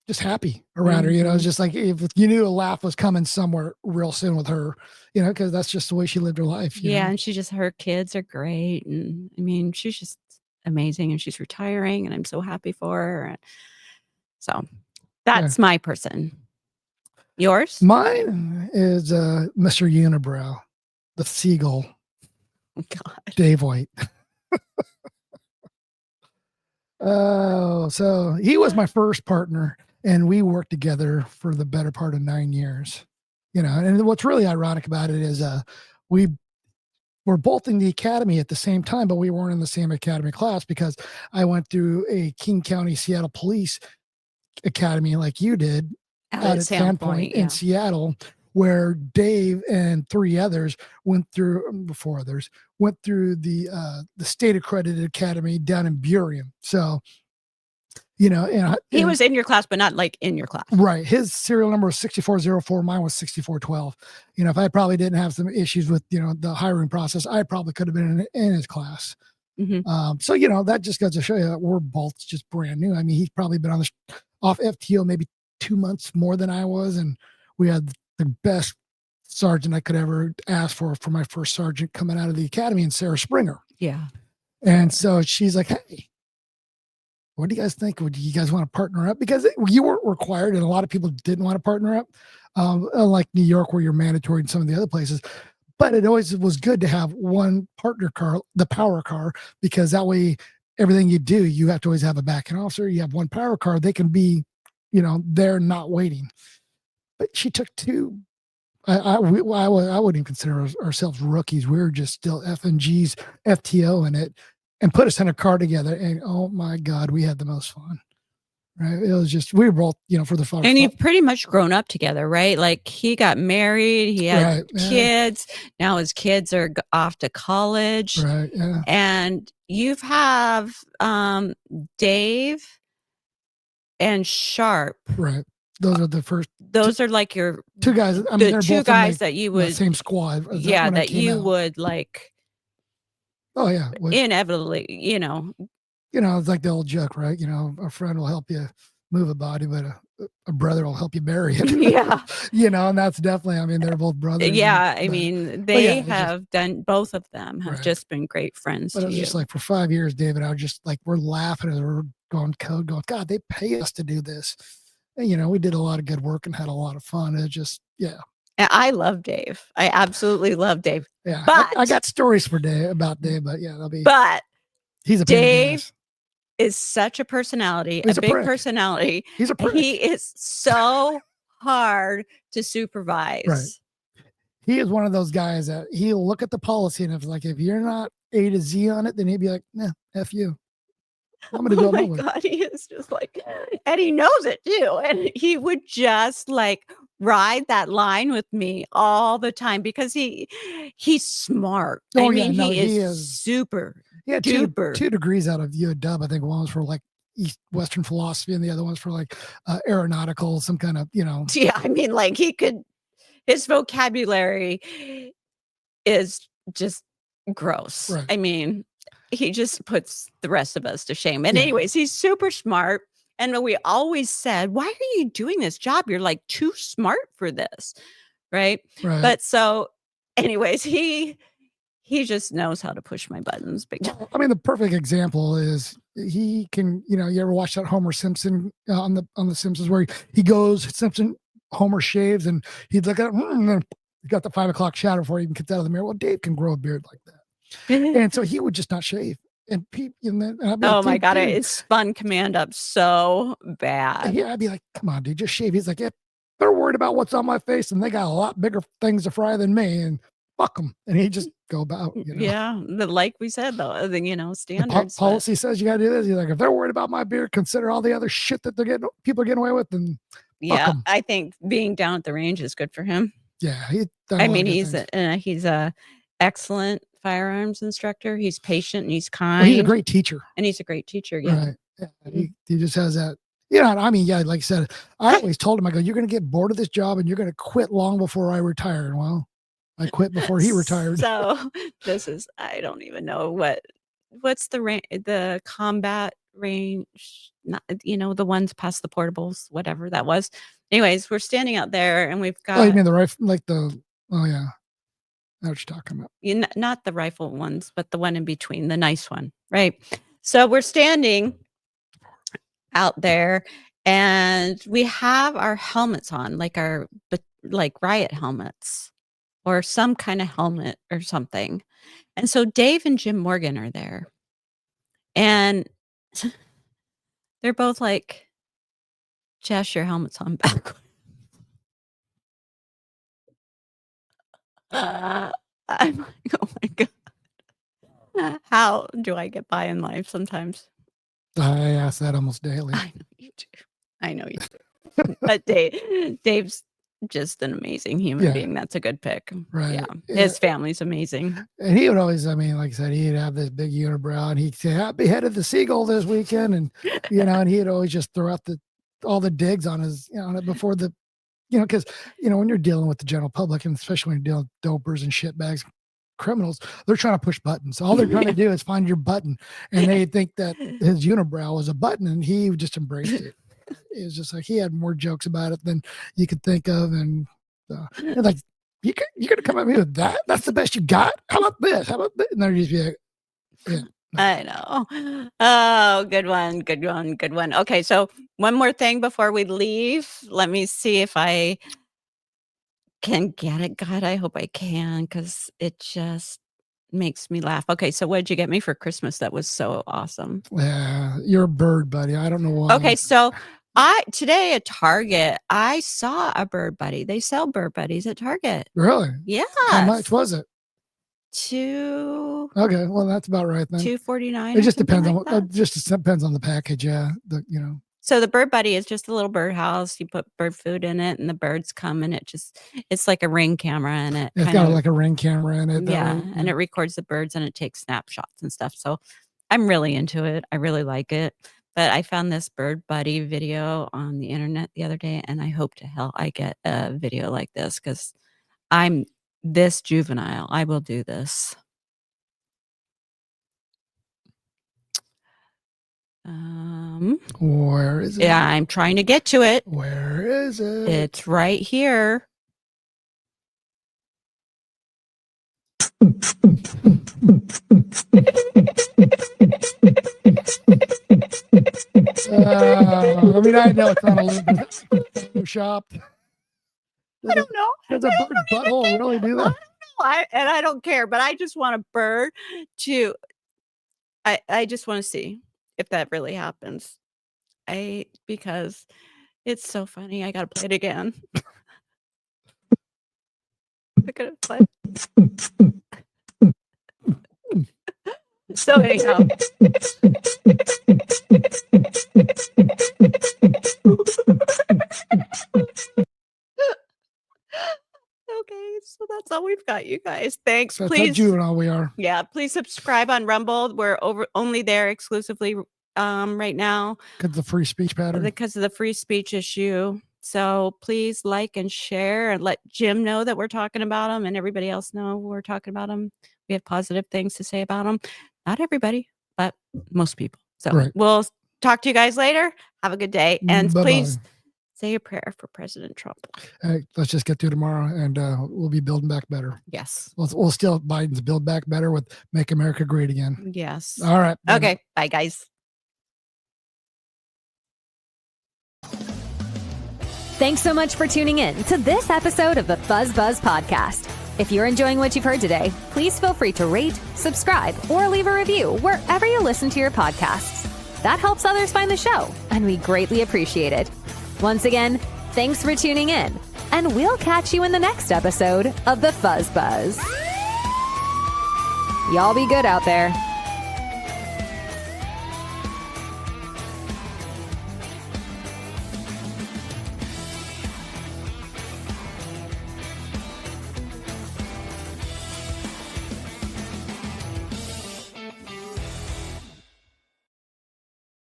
just happy around her. It's just like if you knew a laugh was coming somewhere real soon with her, because that's just the way she lived her life. Yeah, and her kids are great, and I mean, she's just amazing, and she's retiring, and I'm so happy for her. So that's my person. Yours? Mine is Mr. Unibrow, the seagull. Oh, God. Dave White. Oh, so he was my first partner, and we worked together for the better part of 9 years. And what's really ironic about it is we were both in the academy at the same time, but we weren't in the same academy class because I went through a King County Seattle Police Academy like you did out at Sandpoint in Seattle, where Dave and 3 others went through the state accredited academy down in Burien. So, and he was in your class, but not like in your class. Right. His serial number was 6404. Mine was 6412. If I probably didn't have some issues with, the hiring process, I probably could have been in his class. So, that just goes to show you that we're both just brand new. I mean, he's probably been off FTO maybe 2 months more than I was. And we had the best sergeant I could ever ask for my first sergeant coming out of the academy, and Sarah Springer. Yeah. And so she's like, hey, what do you guys think? Would you guys want to partner up? Because you weren't required, and a lot of people didn't want to partner up, like New York, where you're mandatory in some of the other places. But it always was good to have one partner car, the power car, because that way, everything you do, you have to always have a backing officer. You have one power car, they can be, there not waiting. But she took 2. I wouldn't even consider ourselves rookies. We were just still F&G's FTO in it, and put us in a car together. And oh my God, we had the most fun. Right. It was just, we were both, for the fun. And you've pretty much grown up together, right? Like he got married, he had kids. Now his kids are off to college. Right. Yeah. And you have Dave and Sharp. Right. Those are the first. Those are like your 2 guys. I mean, they're 2 both guys that you would. Same squad. That you would like. Oh, yeah. Inevitably, it's like the old joke, right? A friend will help you move a body, but a brother will help you bury it. Yeah. And that's definitely, I mean, they're both brothers. Yeah. I mean, they have done, both of them have just been great friends. But it was just like for 5 years, David, I was just like, we're laughing as we're going, God, they pay us to do this. And, we did a lot of good work and had a lot of fun. It just, yeah. And I love Dave. I absolutely love Dave. Yeah. But I got stories for Dave about Dave, but yeah, that'll be. But he's a Dave is such a personality, a big personality. He's a prick. He is so hard to supervise. Right. He is one of those guys that he'll look at the policy, and if you're not A to Z on it, then he'd be like, nah, F you. I'm going to do it my way. God, he is just like, and he knows it too. And he would just like ride that line with me all the time because he's smart. Oh, I mean, he is super. Yeah, duper. 2 degrees out of UW. I think one was for like Western philosophy, and the other one's for like aeronautical, some kind of, Yeah, I mean, like his vocabulary is just gross. Right. I mean, he just puts the rest of us to shame. And anyways, he's super smart. And we always said, why are you doing this job? You're like too smart for this. Right. But so anyways, he just knows how to push my buttons. Big time. I mean, the perfect example is he can, you ever watch that Homer Simpson on the Simpsons where he goes, Homer shaves, and he'd look at him, and then he got the 5 o'clock shadow before he even gets out of the mirror. Well, Dave can grow a beard like that. And so he would just not shave. And oh my God, it spun command up so bad. Yeah, I'd be like, come on, dude, just shave. He's like, yeah, they're worried about what's on my face, and they got a lot bigger things to fry than me, and fuck them. And he just go about, Yeah, like we said, though, standards. Policy says you got to do this. He's like, if they're worried about my beard, consider all the other shit that people are getting away with. And yeah, I think being down at the range is good for him. Yeah, I mean, he's a excellent firearms instructor. He's patient and he's Well, kind. he's a great teacher. And he's a great teacher. Yeah. Right. Yeah, he just has that. I mean, yeah, like I said, I always told him, I go, you're going to get bored of this job and you're going to quit long before I retire. Well, I quit before he retired. So this is, I don't even know what's the combat range, not, the ones past the portables, whatever that was. Anyways, we're standing out there and we've got. Oh, you mean the rifle, oh yeah. I know what you're talking about. Not the rifle ones, but the one in between, the nice one. Right. So we're standing out there and we have our helmets on, like riot helmets or some kind of helmet or something. And so Dave and Jim Morgan are there and they're both like, Jess, your helmet's on backwards. I'm like, oh my God. How do I get by in life sometimes? I ask that almost daily. I know you do. I know you do. But Dave's just an amazing human being. That's a good pick. Right. Yeah. His family's amazing. And he would always, like I said, he'd have this big unibrow and he'd say, I beheaded the seagull this weekend. And, and he'd always just throw out all the digs on his, on it before the, because, when you're dealing with the general public and especially when you're dealing with dopers and shitbags, criminals, they're trying to push buttons. All they're trying to do is find your button. And they think that his unibrow was a button and he just embraced it. It was just like he had more jokes about it than you could think of. And like, you're going to come at me with that? That's the best you got? How about this? How about this? And they're just be like, yeah. I know. Oh, good one. Good one. Good one. Okay. So one more thing before we leave. Let me see if I can get it. God, I hope I can because it just makes me laugh. Okay. So what did you get me for Christmas? That was so awesome. Yeah. You're a bird, buddy. I don't know why. Okay. So today at Target, I saw a bird buddy. They sell bird buddies at Target. Really? Yeah. How much was it? Okay, well, that's about right then. $2.49. It just depends on depends on the package. Yeah, So the bird buddy is just a little birdhouse. You put bird food in it, and the birds come, and it's like a Ring camera in it. It's got like a Ring camera in it. Yeah, and it records the birds and it takes snapshots and stuff. So I'm really into it. I really like it. But I found this bird buddy video on the internet the other day, and I hope to hell I get a video like this because I'm this juvenile. I will do this. Where is it? Yeah, I'm trying to get to it. Where is it? It's right here. I mean, I know it's not a little shop. I don't know. Does a bird's butthole really do that? I don't care, but I just want a bird to. I just want to see if that really happens. Because it's so funny. I gotta play it again. I gotta play. So anyhow. Okay, so that's all we've got, you guys. Thanks. That's please, how juvenile we are. Yeah, please subscribe on Rumble. We're only there exclusively right now Because of the free speech pattern. because of the free speech issue. So please like and share and let Jim know that we're talking about him and everybody else know we're talking about him. We have positive things to say about him. Not everybody, but most people. So We'll talk to you guys later. Have a good day. And please say a prayer for President Trump. Hey, let's just get through tomorrow and we'll be building back better. Yes. We'll still Biden's build back better with Make America Great Again. Yes. All right. Okay. Bye, guys. Thanks so much for tuning in to this episode of the Fuzz Buzz Podcast. If you're enjoying what you've heard today, please feel free to rate, subscribe, or leave a review wherever you listen to your podcasts. That helps others find the show, and we greatly appreciate it. Once again, thanks for tuning in, and we'll catch you in the next episode of the Fuzz Buzz. Y'all be good out there.